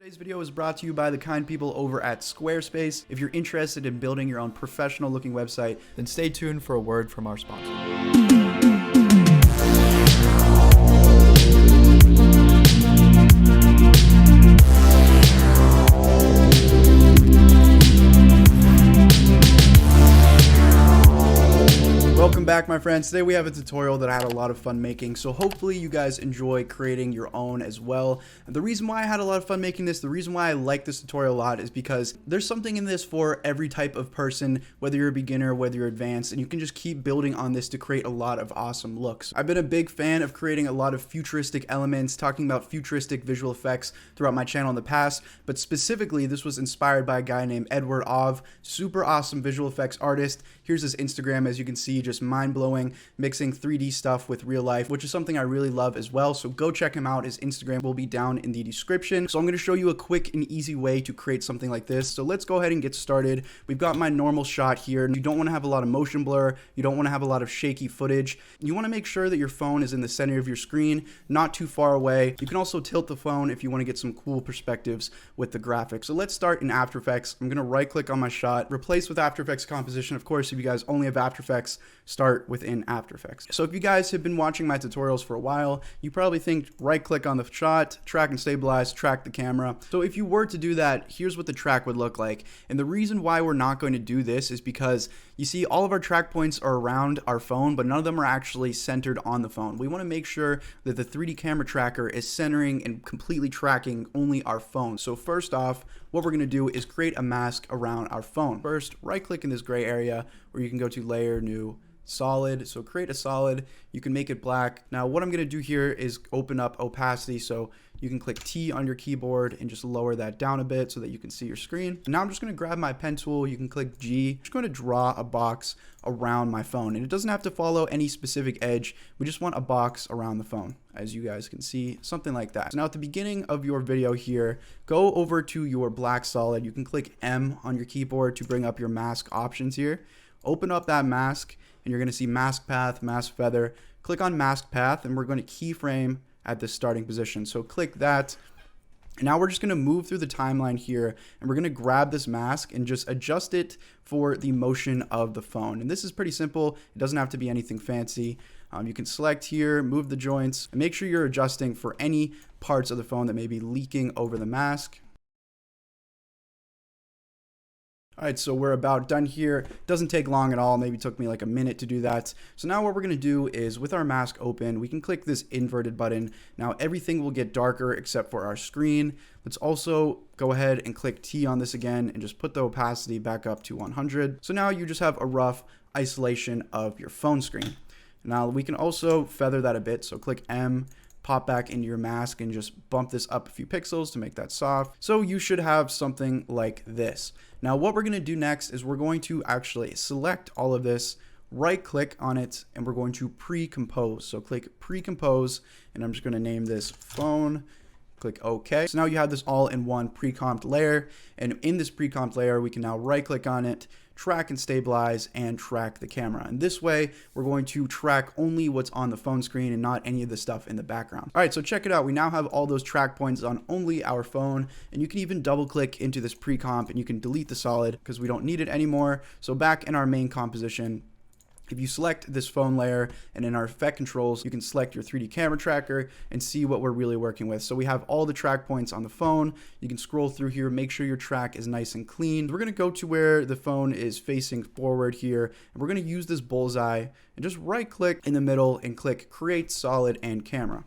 Today's video is brought to you by the kind people over at Squarespace. If you're interested in building your own professional looking website, then stay tuned for a word from our sponsor. Welcome back, my friends. Today we have a tutorial that I had a lot of fun making, so hopefully you guys enjoy creating your own as well. And the reason why I had a lot of fun making this, the reason why I like this tutorial a lot is because there's something in this for every type of person, whether you're a beginner, whether you're advanced, and you can just keep building on this to create a lot of awesome looks. I've been a big fan of creating a lot of futuristic elements, talking about futuristic visual effects throughout my channel in the past, but specifically this was inspired by a guy named 𝐏𝐑𝐄𝐄𝐊𝐒, super awesome visual effects artist. Here's his Instagram, as you can see, just mind-blowing, mixing 3D stuff with real life, which is something I really love as well. So go check him out. His Instagram will be down in the description. So I'm going to show you a quick and easy way to create something like this. So let's go ahead and get started. We've got my normal shot here. You don't want to have a lot of motion blur. You don't want to have a lot of shaky footage. You want to make sure that your phone is in the center of your screen, not too far away. You can also tilt the phone if you want to get some cool perspectives with the graphics. So let's start in After Effects. I'm going to right click on my shot, replace with After Effects composition. Of course, if you guys only have After Effects, start within After Effects. So if you guys have been watching my tutorials for a while, you probably think right click on the shot, track and stabilize, track the camera. So if you were to do that, here's what the track would look like. And the reason why we're not going to do this is because you see all of our track points are around our phone, but none of them are actually centered on the phone. We want to make sure that the 3D camera tracker is centering and completely tracking only our phone. So first off, what we're going to do is create a mask around our phone. First, right click in this gray area where you can go to layer, new, solid. So create a solid. You can make it black. Now what I'm going to do here is open up opacity. So you can click T on your keyboard and just lower that down a bit so that you can see your screen. And now I'm just going to grab my pen tool. You can click G. I'm just going to draw a box around my phone, and it doesn't have to follow any specific edge. We just want a box around the phone, as you guys can see, something like that. So now at the beginning of your video here, go over to your black solid. You can click M on your keyboard to bring up your mask options here. Open up that mask and you're going to see mask path, mask feather. Click on mask path and we're going to keyframe at the starting position. So click that. And now we're just going to move through the timeline here and we're going to grab this mask and just adjust it for the motion of the phone. And this is pretty simple. It doesn't have to be anything fancy. You can select here, move the joints, and make sure you're adjusting for any parts of the phone that may be leaking over the mask. All right, so we're about done here. Doesn't take long at all. Maybe took me like a minute to do that. So now what we're gonna do is with our mask open, we can click this inverted button. Now everything will get darker except for our screen. Let's also go ahead and click T on this again and just put the opacity back up to 100. So now you just have a rough isolation of your phone screen. Now we can also feather that a bit. So click M, pop back into your mask and just bump this up a few pixels to make that soft. So you should have something like this. Now what we're going to do next is we're going to actually select all of this, right click on it, and we're going to pre-compose. So click pre-compose and I'm just going to name this phone. Click OK. So now you have this all in one pre-comped layer, and in this pre-comped layer we can now right click on it, track and stabilize, and track the camera. And this way we're going to track only what's on the phone screen and not any of the stuff in the background. All right, so check it out. We now have all those track points on only our phone, and you can even double click into this pre-comp and you can delete the solid because we don't need it anymore. So back in our main composition, if you select this phone layer and in our effect controls, you can select your 3D camera tracker and see what we're really working with. So we have all the track points on the phone. You can scroll through here, make sure your track is nice and clean. We're going to go to where the phone is facing forward here, and we're going to use this bullseye and just right click in the middle and click create solid and camera.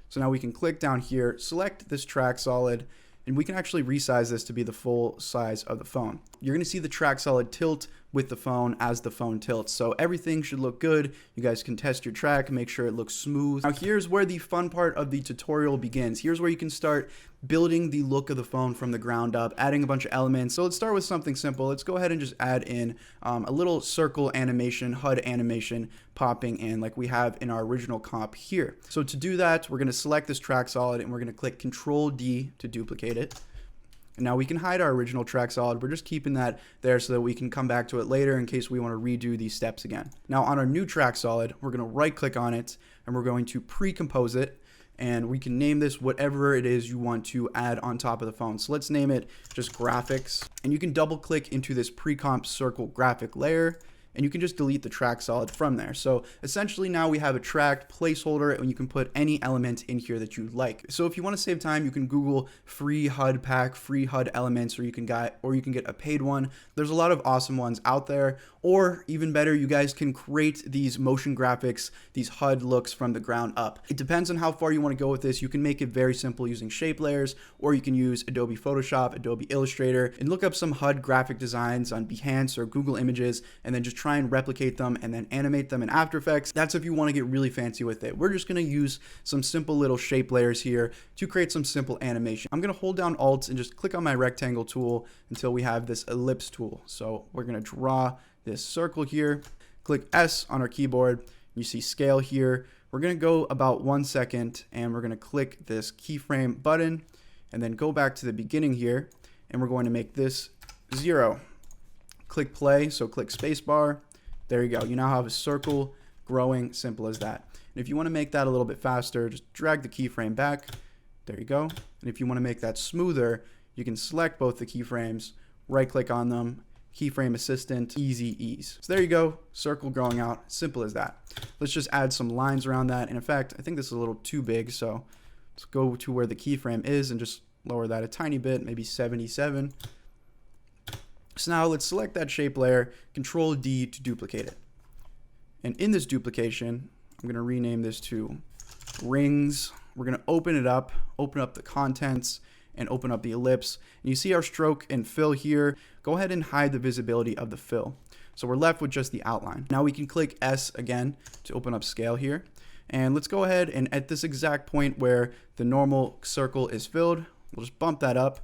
So now we can click down here, select this track solid, and we can actually resize this to be the full size of the phone. You're going to see the track solid tilt with the phone as the phone tilts. So everything should look good. You guys can test your track and make sure it looks smooth. Now here's where the fun part of the tutorial begins. Here's where you can start building the look of the phone from the ground up, adding a bunch of elements. So let's start with something simple. Let's go ahead and just add in a little circle animation, HUD animation popping in like we have in our original comp here. So to do that, we're going to select this track solid and we're going to click Control D to duplicate it. And now we can hide our original track solid. We're just keeping that there so that we can come back to it later in case we want to redo these steps again. Now on our new track solid, we're going to right click on it and we're going to pre-compose it. and we can name this whatever it is you want to add on top of the phone. So let's name it just graphics, and you can double click into this pre-comp circle graphic layer, and you can just delete the track solid from there. So essentially now we have a tracked placeholder, and you can put any element in here that you like. So if you want to save time, you can Google free HUD pack, free HUD elements, or you can get a paid one. There's a lot of awesome ones out there. Or even better, you guys can create these motion graphics, these HUD looks from the ground up. It depends on how far you want to go with this. You can make it very simple using shape layers, or you can use Adobe Photoshop, Adobe Illustrator, and look up some HUD graphic designs on Behance or Google Images, and then just try and replicate them and then animate them in After Effects. That's if you want to get really fancy with it. We're just going to use some simple little shape layers here to create some simple animation. I'm going to hold down Alt and just click on my rectangle tool until we have this ellipse tool. So we're going to draw this circle here, click S on our keyboard, you see scale here. We're going to go about 1 second, and we're going to click this keyframe button and then go back to the beginning here, and we're going to make this 0. Click play, so click spacebar. There you go. You now have a circle growing, simple as that. And if you want to make that a little bit faster, just drag the keyframe back. There you go. And if you want to make that smoother, you can select both the keyframes, right click on them, keyframe assistant, easy ease. So there you go, circle growing out, simple as that. Let's just add some lines around that. And in fact, I think this is a little too big, so let's go to where the keyframe is and just lower that a tiny bit, maybe 77. So now let's select that shape layer, Control D to duplicate it. And in this duplication, I'm going to rename this to rings. We're going to open it up, open up the contents, and open up the ellipse. And you see our stroke and fill here. Go ahead and hide the visibility of the fill. So we're left with just the outline. Now we can click S again to open up scale here. And let's go ahead and at this exact point where the normal circle is filled, we'll just bump that up.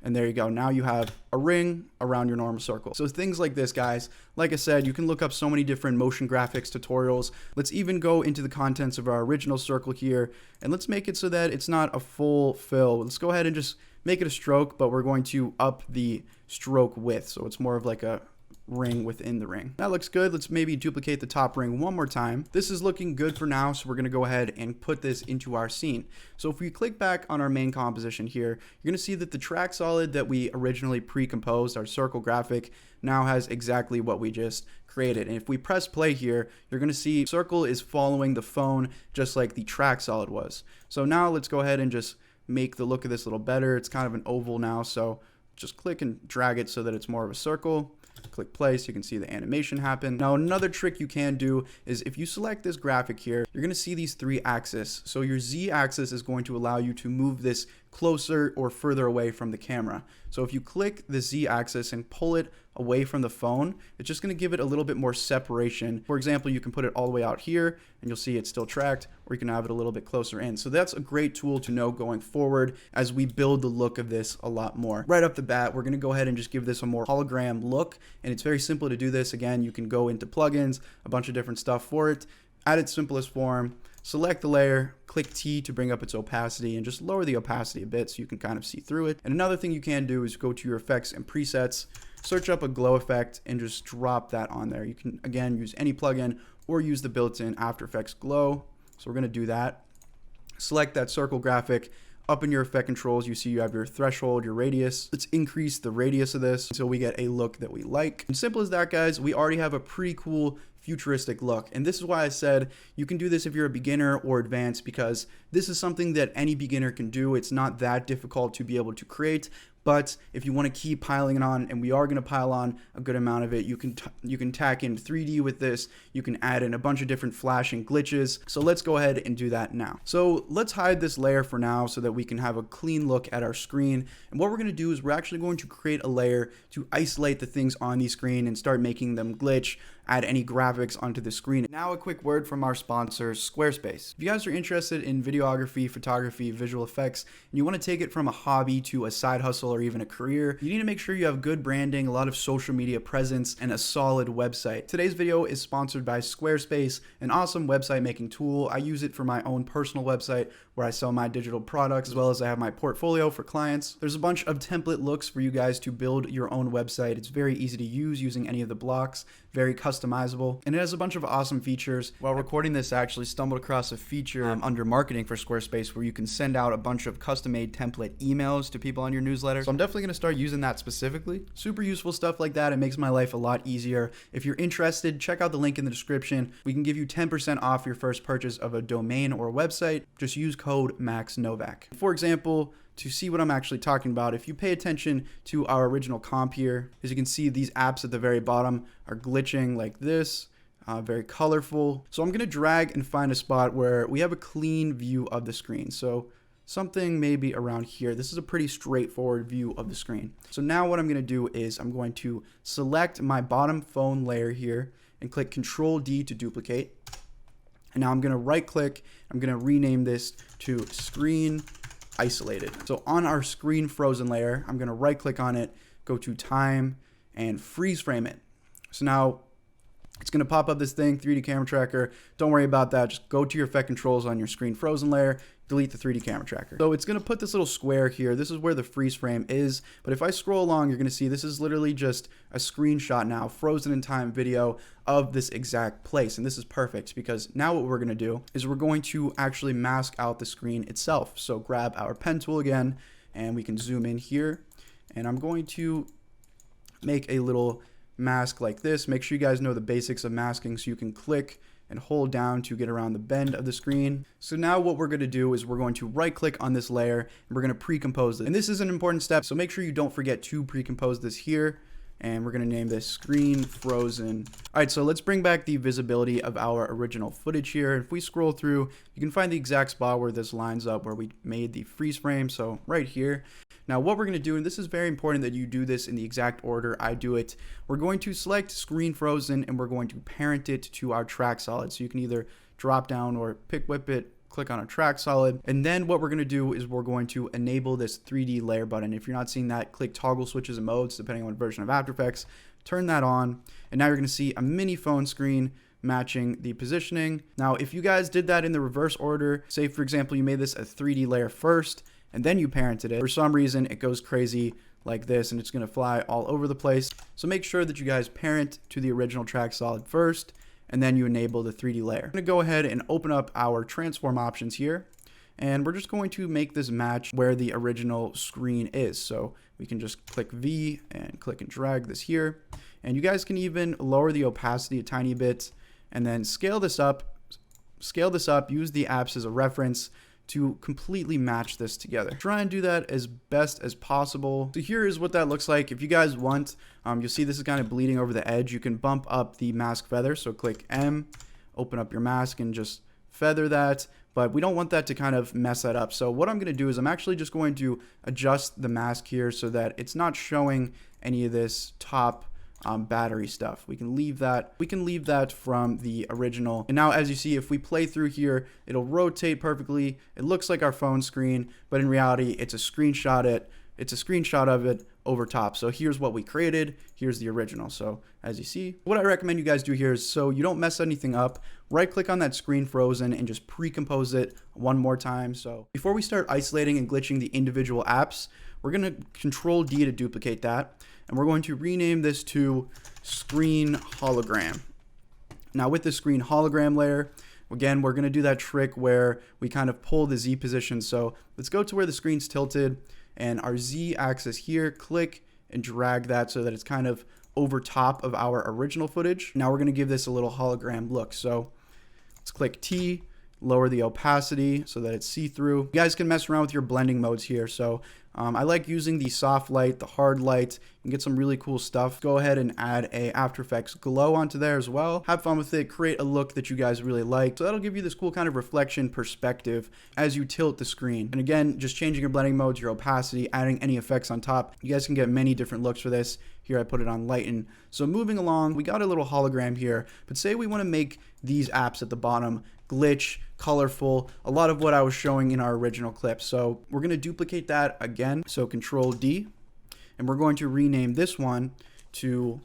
And there you go. Now you have a ring around your normal circle. So things like this, guys, like I said, you can look up so many different motion graphics tutorials. Let's even go into the contents of our original circle here, and let's make it so that it's not a full fill. Let's go ahead and just make it a stroke, but we're going to up the stroke width. So it's more of like a ring within the ring. That looks good. Let's maybe duplicate the top ring one more time. This is looking good for now, so we're going to go ahead and put this into our scene. So if we click back on our main composition here, you're going to see that the track solid that we originally pre-composed, our circle graphic, now has exactly what we just created. And if we press play here, you're going to see circle is following the phone just like the track solid was. So now let's go ahead and just make the look of this a little better. It's kind of an oval now, so just click and drag it so that it's more of a circle. Click play so you can see the animation happen. Now another trick you can do is if you select this graphic here, you're going to see these 3 axes. So your Z axis is going to allow you to move this closer or further away from the camera. So if you click the Z axis and pull it away from the phone, it's just going to give it a little bit more separation. For example, you can put it all the way out here and you'll see it's still tracked, or you can have it a little bit closer in. So that's a great tool to know going forward as we build the look of this a lot more. Right off the bat, we're going to go ahead and just give this a more hologram look, and it's very simple to do this. Again, you can go into plugins, a bunch of different stuff for it, at its simplest form, select the layer, click T to bring up its opacity, and just lower the opacity a bit so you can kind of see through it. And another thing you can do is go to your effects and presets, search up a glow effect, and just drop that on there. You can, again, use any plugin or use the built-in After Effects glow. So we're going to do that. Select that circle graphic. Up in your effect controls, you see you have your threshold, your radius. Let's increase the radius of this until we get a look that we like. And simple as that, guys, we already have a pretty cool futuristic look. And this is why I said you can do this if you're a beginner or advanced, because this is something that any beginner can do. It's not that difficult to be able to create. But if you want to keep piling it on, and we are going to pile on a good amount of it, you can tack in 3D with this. You can add in a bunch of different flashing glitches. So let's go ahead and do that now. So let's hide this layer for now so that we can have a clean look at our screen. And what we're going to do is we're actually going to create a layer to isolate the things on the screen and start making them glitch, add any graphics onto the screen. Now a quick word from our sponsor, Squarespace. If you guys are interested in videography, photography, visual effects, and you want to take it from a hobby to a side hustle hustle or even a career, you need to make sure you have good branding, a lot of social media presence, and a solid website. Today's video is sponsored by Squarespace, an awesome website making tool. I use it for my own personal website where I sell my digital products, as well as I have my portfolio for clients. There's a bunch of template looks for you guys to build your own website. It's very easy to use using any of the blocks, very customizable, and it has a bunch of awesome features. While recording this, I actually stumbled across a feature under marketing for Squarespace where you can send out a bunch of custom-made template emails to people on your newsletter. So I'm definitely going to start using that specifically. Super useful stuff like that. It makes my life a lot easier. If you're interested, check out the link in the description. We can give you 10% off your first purchase of a domain or website. Just use code MAXNOVAK. For example, to see what I'm actually talking about, if you pay attention to our original comp here, as you can see, these apps at the very bottom are glitching like this, very colorful. So I'm going to drag and find a spot where we have a clean view of the screen. So something maybe around here. This is a pretty straightforward view of the screen. So now what I'm going to do is I'm going to select my bottom phone layer here and click Control D to duplicate. And now I'm going to right click. I'm going to rename this to Screen Isolated. So on our screen frozen layer, I'm going to right click on it, go to time and freeze frame it. So now it's going to pop up this thing, 3D camera tracker. Don't worry about that. Just go to your effect controls on your screen frozen layer, delete the 3D camera tracker. So it's going to put this little square here. This is where the freeze frame is. But if I scroll along, you're going to see this is literally just a screenshot now, frozen in time video of this exact place. And this is perfect because now what we're going to do is we're going to actually mask out the screen itself. So grab our pen tool again, and we can zoom in here. And I'm going to make a little mask like this. Make sure you guys know the basics of masking, so you can click and hold down to get around the bend of the screen. So now what we're going to do is we're going to right click on this layer and we're going to pre-compose it. And this is an important step, so make sure you don't forget to pre-compose this here. And we're going to name this Screen Frozen. All right, so let's bring back the visibility of our original footage here. If we scroll through, you can find the exact spot where this lines up where we made the freeze frame. So right here. Now what we're going to do, and this is very important that you do this in the exact order I do it, we're going to select Screen Frozen and we're going to parent it to our track solid. So you can either drop down or pick whip it, click on a track solid. And then what we're going to do is we're going to enable this 3D layer button. If you're not seeing that, click toggle switches and modes depending on what version of After Effects. Turn that on. And now you're going to see a mini phone screen matching the positioning. Now, if you guys did that in the reverse order, say for example, you made this a 3D layer first and then you parented it, for some reason it goes crazy like this and it's going to fly all over the place. So make sure that you guys parent to the original track solid first, and then you enable the 3D layer. I'm going to go ahead and open up our transform options here, and we're just going to make this match where the original screen is. So we can just click V and click and drag this here, and you guys can even lower the opacity a tiny bit and then scale this up, use the apps as a reference to completely match this together. Try and do that as best as possible. So here is what that looks like. If you guys want, you'll see this is kind of bleeding over the edge. You can bump up the mask feather. So click M, open up your mask and just feather that. But we don't want that to kind of mess that up. So what I'm going to do is I'm actually just going to adjust the mask here so that it's not showing any of this top battery stuff. We can leave that. We can leave that from the original. And now as you see, if we play through here, it'll rotate perfectly. It looks like our phone screen, but in reality, it's a screenshot of it over top. So here's what we created. Here's the original. So as you see, what I recommend you guys do here is, so you don't mess anything up, right click on that screen frozen and just pre-compose it one more time. So before we start isolating and glitching the individual apps, we're going to Control D to duplicate that. And we're going to rename this to Screen Hologram. Now with the Screen Hologram layer, again, we're going to do that trick where we kind of pull the Z position. So let's go to where the screen's tilted and our Z axis here, click and drag that so that it's kind of over top of our original footage. Now we're going to give this a little hologram look. So let's click T, lower the opacity so that it's see-through. You guys can mess around with your blending modes here. So I like using the soft light, the hard light. You can get some really cool stuff. Go ahead and add a After Effects glow onto there as well. Have fun with it. Create a look that you guys really like. So that'll give you this cool kind of reflection perspective as you tilt the screen. And again, just changing your blending modes, your opacity, adding any effects on top. You guys can get many different looks for this. Here I put it on lighten. So moving along, we got a little hologram here, but say we want to make these apps at the bottom glitch, colorful, a lot of what I was showing in our original clip. So we're going to duplicate that again. So Control D, and we're going to rename this one to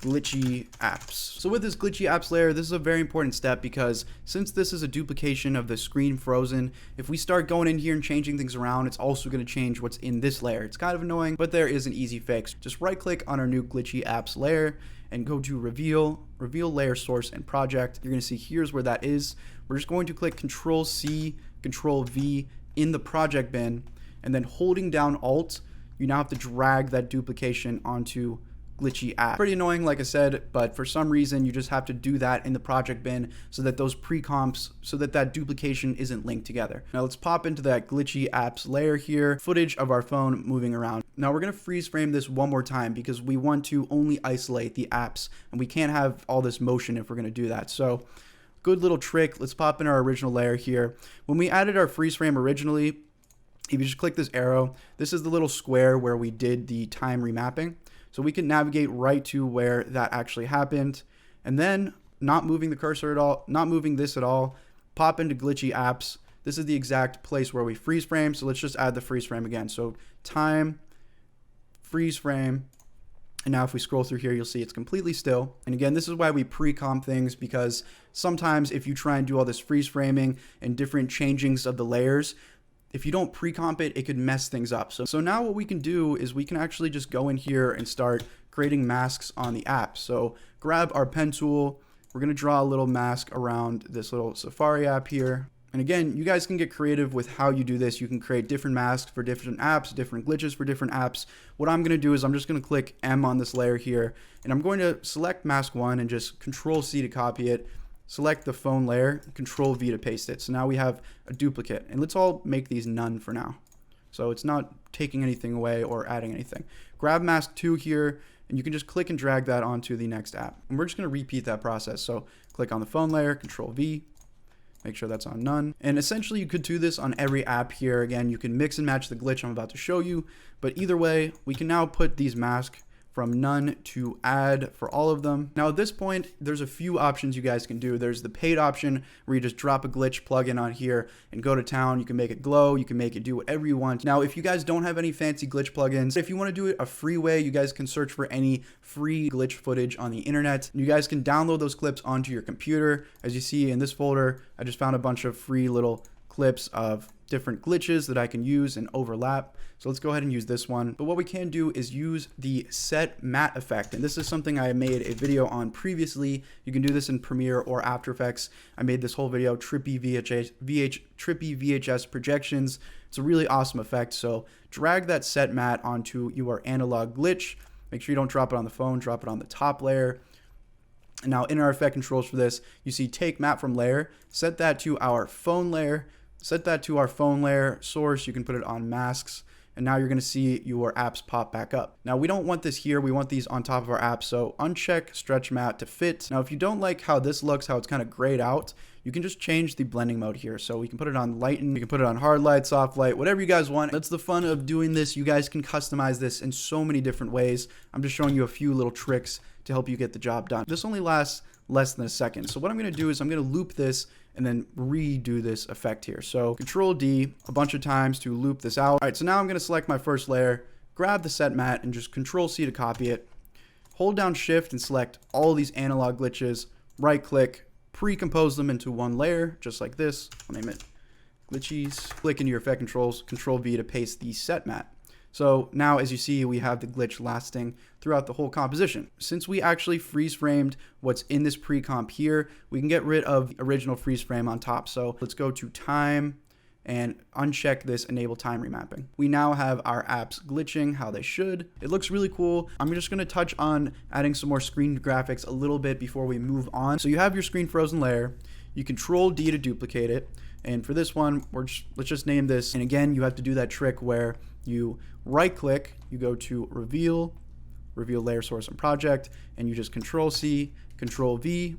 glitchy apps. So with this glitchy apps layer, this is a very important step because since this is a duplication of the screen frozen, if we start going in here and changing things around, it's also going to change what's in this layer. It's kind of annoying, but there is an easy fix. Just right click on our new glitchy apps layer and go to reveal layer source and project. You're going to see here's where that is. We're just going to click Control C, Control V in the project bin, and then holding down Alt, you now have to drag that duplication onto glitchy app. Pretty annoying, like I said, but for some reason you just have to do that in the project bin so that those pre-comps, so that that duplication isn't linked together. Now let's pop into that glitchy apps layer here, footage of our phone moving around. Now we're going to freeze frame this one more time because we want to only isolate the apps and we can't have all this motion if we're going to do that. So good little trick. Let's pop in our original layer here. When we added our freeze frame originally, if you just click this arrow, this is the little square where we did the time remapping. So we can navigate right to where that actually happened, and then not moving the cursor at all, not moving this at all, pop into glitchy apps. This is the exact place where we freeze frame. So let's just add the freeze frame again. So time, freeze frame. And now if we scroll through here, you'll see it's completely still. And again, this is why we pre-comp things, because sometimes if you try and do all this freeze framing and different changings of the layers, if you don't pre-comp it, it could mess things up. So now what we can do is we can actually just go in here and start creating masks on the app. So grab our pen tool. We're going to draw a little mask around this little Safari app here. And again, you guys can get creative with how you do this. You can create different masks for different apps, different glitches for different apps. What I'm going to do is I'm just going to click M on this layer here, and I'm going to select mask 1 and just Control C to copy it. Select the phone layer, Control V to paste it. So now we have a duplicate, and let's all make these none for now. So it's not taking anything away or adding anything. Grab mask 2 here, and you can just click and drag that onto the next app. And we're just going to repeat that process. So click on the phone layer, Control V, make sure that's on none. And essentially you could do this on every app here. Again, you can mix and match the glitch I'm about to show you, but either way, we can now put these masks from none to add for all of them. Now at this point, there's a few options you guys can do. There's the paid option where you just drop a glitch plugin on here and go to town. You can make it glow, you can make it do whatever you want. Now, if you guys don't have any fancy glitch plugins, if you want to do it a free way, you guys can search for any free glitch footage on the internet. You guys can download those clips onto your computer. As you see in this folder, I just found a bunch of free little clips of different glitches that I can use and overlap. So let's go ahead and use this one. But what we can do is use the set matte effect. And this is something I made a video on previously. You can do this in Premiere or After Effects. I made this whole video, trippy VHS projections. It's a really awesome effect. So drag that set matte onto your analog glitch. Make sure you don't drop it on the phone, drop it on the top layer. And now in our effect controls for this, you see take matte from layer, set that to our phone layer, set that to our phone layer source. You can put it on masks. And now you're going to see your apps pop back up. Now we don't want this here. We want these on top of our apps. So uncheck stretch matte to fit. Now, if you don't like how this looks, how it's kind of grayed out, you can just change the blending mode here. So we can put it on lighten. You can put it on hard light, soft light, whatever you guys want. That's the fun of doing this. You guys can customize this in so many different ways. I'm just showing you a few little tricks to help you get the job done. This only lasts less than a second. So what I'm going to do is I'm going to loop this and then redo this effect here. So Control D a bunch of times to loop this out. All right, so now I'm going to select my first layer, grab the set matte, and just Control C to copy it. Hold down Shift and select all these analog glitches. Right click, pre-compose them into one layer, just like this. I'll name it glitchies. Click into your effect controls, Control V to paste the set matte. So now, as you see, we have the glitch lasting throughout the whole composition. Since we actually freeze framed what's in this pre-comp here, we can get rid of the original freeze frame on top. So let's go to time and uncheck this enable time remapping. We now have our apps glitching how they should. It looks really cool. I'm just going to touch on adding some more screen graphics a little bit before we move on. So you have your screen frozen layer. You Control D to duplicate it. And for this one, let's just name this. And again, you have to do that trick where you right click, you go to reveal layer source and project, and you just Control C, Control V,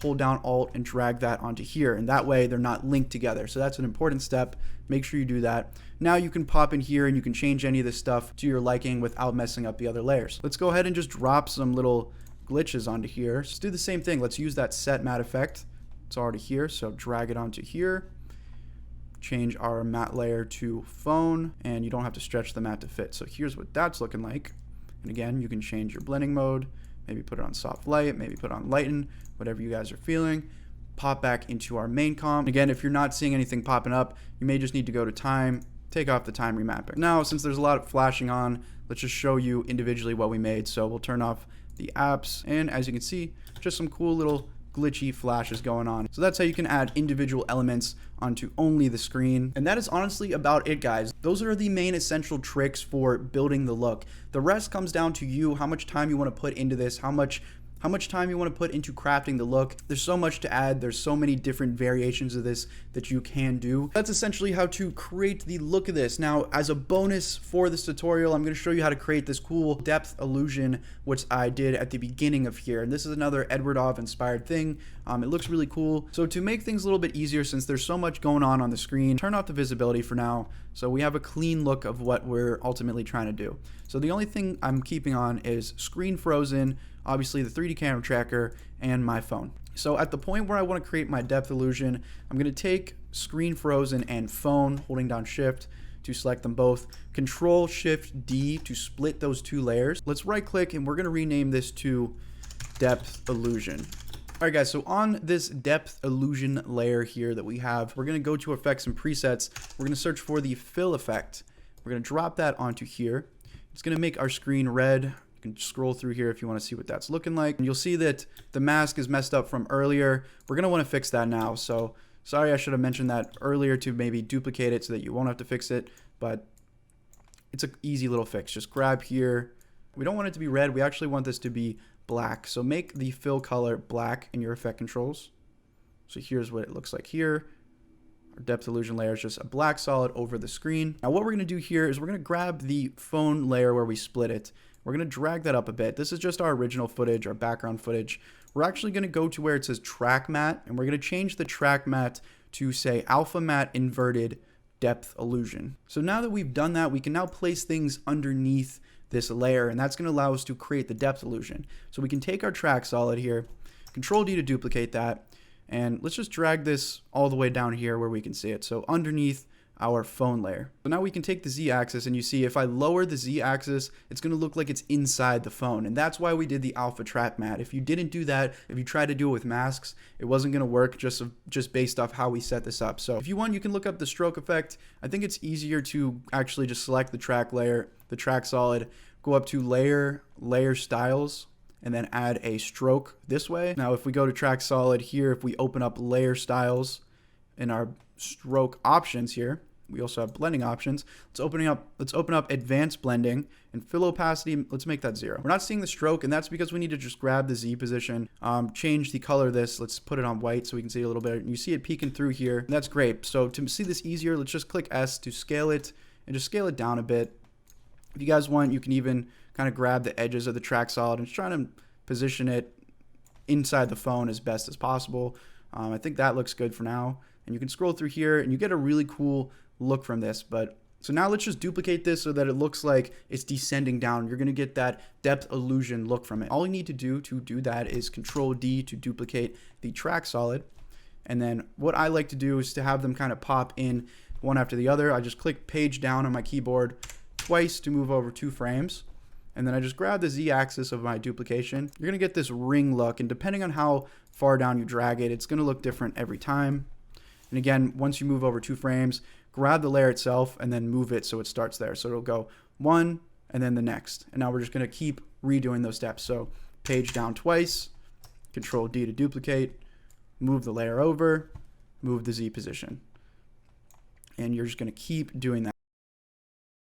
hold down Alt and drag that onto here. And that way they're not linked together. So that's an important step. Make sure you do that. Now you can pop in here and you can change any of this stuff to your liking without messing up the other layers. Let's go ahead and just drop some little glitches onto here. Just do the same thing. Let's use that set matte effect. It's already here, so drag it onto here. change our matte layer to phone, and you don't have to stretch the matte to fit. So here's what that's looking like. And again, you can change your blending mode, maybe put it on soft light, maybe put it on lighten, whatever you guys are feeling. Pop back into our main comp. Again, if you're not seeing anything popping up, you may just need to go to time, take off the time remapping. Now, since there's a lot of flashing on, let's just show you individually what we made. So we'll turn off the apps, and as you can see, just some cool little glitchy flashes going on. So that's how you can add individual elements onto only the screen. And that is honestly about it, guys. Those are the main essential tricks for building the look. The rest comes down to you, how much time you want to put into this, how much time you want to put into crafting the look. There's so much to add. There's so many different variations of this that you can do. That's essentially how to create the look of this. Now, as a bonus for this tutorial, I'm going to show you how to create this cool depth illusion, which I did at the beginning of here. And this is another Edward Ov inspired thing. It looks really cool. So to make things a little bit easier, since there's so much going on the screen, turn off the visibility for now. So we have a clean look of what we're ultimately trying to do. So the only thing I'm keeping on is screen frozen, obviously the 3D camera tracker, and my phone. So at the point where I want to create my depth illusion, I'm going to take screen frozen and phone, holding down shift to select them both, Control Shift D to split those two layers. Let's right click and we're going to rename this to depth illusion. All right, guys, so on this depth illusion layer here that we have, we're going to go to effects and presets. We're going to search for the fill effect. We're going to drop that onto here. It's going to make our screen red. You can scroll through here if you want to see what that's looking like. And you'll see that the mask is messed up from earlier. We're going to want to fix that now. So sorry, I should have mentioned that earlier to maybe duplicate it so that you won't have to fix it. But it's an easy little fix. Just grab here. We don't want it to be red. We actually want this to be black. So make the fill color black in your effect controls. So here's what it looks like here. Our depth illusion layer is just a black solid over the screen. Now what we're going to do here is we're going to grab the phone layer where we split it. We're going to drag that up a bit. This is just our original footage, our background footage. We're actually going to go to where it says track matte, and we're going to change the track matte to say alpha matte inverted depth illusion. So now that we've done that, we can now place things underneath this layer, and that's going to allow us to create the depth illusion. So we can take our track solid here, Control D to duplicate that, and let's just drag this all the way down here where we can see it. So underneath our phone layer. So now we can take the Z-axis, and you see if I lower the Z-axis, it's going to look like it's inside the phone, and that's why we did the alpha track matte. If you didn't do that, if you tried to do it with masks, it wasn't going to work just based off how we set this up. So if you want, you can look up the stroke effect. I think it's easier to actually just select the track layer, the track solid, go up to layer styles, and then add a stroke this way. Now if we go to track solid here, if we open up layer styles in our stroke options here, we also have blending options. Let's open up advanced blending and fill opacity. Let's make that 0. We're not seeing the stroke, and that's because we need to just grab the Z position, change the color of this. Let's put it on white so we can see a little bit. And you see it peeking through here. And that's great. So to see this easier, let's just click S to scale it and just scale it down a bit. If you guys want, you can even kind of grab the edges of the track solid and just try to position it inside the phone as best as possible. I think that looks good for now. And you can scroll through here and you get a really cool look from this. But so now let's just duplicate this so that it looks like it's descending down. You're going to get that depth illusion look from it. All you need to do that is Control D to duplicate the track solid. And then what I like to do is to have them kind of pop in one after the other. I just click page down on my keyboard twice to move over 2 frames. And then I just grab the Z-axis of my duplication. You're going to get this ring look, and depending on how far down you drag it, it's going to look different every time. And again, once you move over 2 frames, grab the layer itself and then move it so it starts there. So it'll go 1 and then the next. And now we're just going to keep redoing those steps. So page down twice, Control D to duplicate, move the layer over, move the Z position. And you're just going to keep doing that.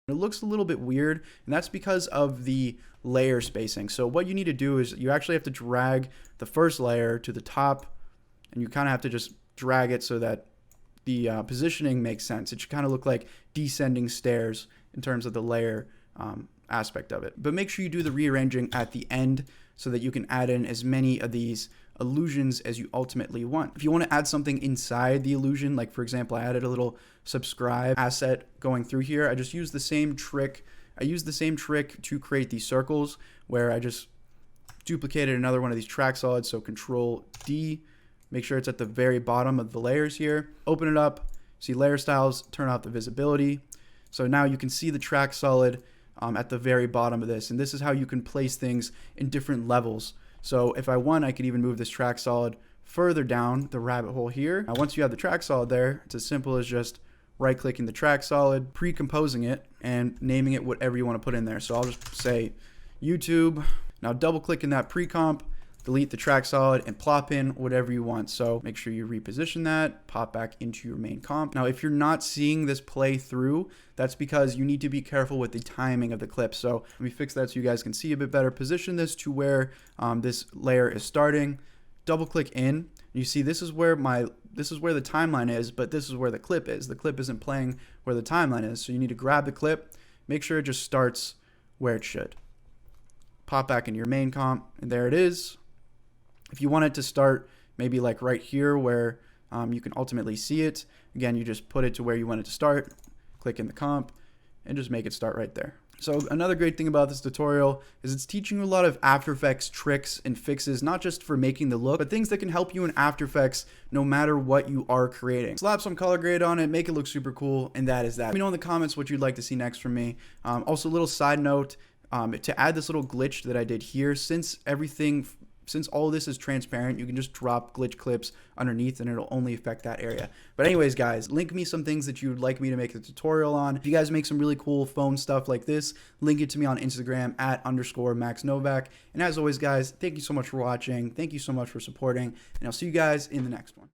It looks a little bit weird, and that's because of the layer spacing. So what you need to do is you actually have to drag the first layer to the top, and you kind of have to just drag it so that the positioning makes sense. It should kind of look like descending stairs in terms of the layer aspect of it. But make sure you do the rearranging at the end so that you can add in as many of these illusions as you ultimately want. If you want to add something inside the illusion, like for example, I added a little subscribe asset going through here. I just used the same trick. I used the same trick to create these circles where I just duplicated another one of these track solids. So Control D, make sure it's at the very bottom of the layers here. Open it up, See, layer styles, turn off the visibility. So now you can see the track solid at the very bottom of this. And this is how you can place things in different levels. So if I want, I could even move this track solid further down the rabbit hole here. Now, once you have the track solid there, it's as simple as just right-clicking the track solid, pre-composing it, and naming it whatever you want to put in there. So I'll just say YouTube. Now double-click in that pre-comp, delete the track solid, and plop in whatever you want. So make sure you reposition that, pop back into your main comp. Now, if you're not seeing this play through, that's because you need to be careful with the timing of the clip. So let me fix that so you guys can see a bit better. Position this to where this layer is starting. Double click in. You see this is where the timeline is, but this is where the clip is. The clip isn't playing where the timeline is. So you need to grab the clip, make sure it just starts where it should. Pop back into your main comp, and there it is. If you want it to start maybe like right here where you can ultimately see it, again, you just put it to where you want it to start, click in the comp, and just make it start right there. So another great thing about this tutorial is it's teaching you a lot of After Effects tricks and fixes, not just for making the look, but things that can help you in After Effects no matter what you are creating. Slap some color grade on it, make it look super cool, and that is that. Let me know in the comments what you'd like to see next from me. Also, a little side note, to add this little glitch that I did here, since all this is transparent, you can just drop glitch clips underneath and it'll only affect that area. But anyways, guys, link me some things that you would like me to make a tutorial on. If you guys make some really cool phone stuff like this, link it to me on Instagram @_MaxNovak. And as always, guys, thank you so much for watching. Thank you so much for supporting, and I'll see you guys in the next one.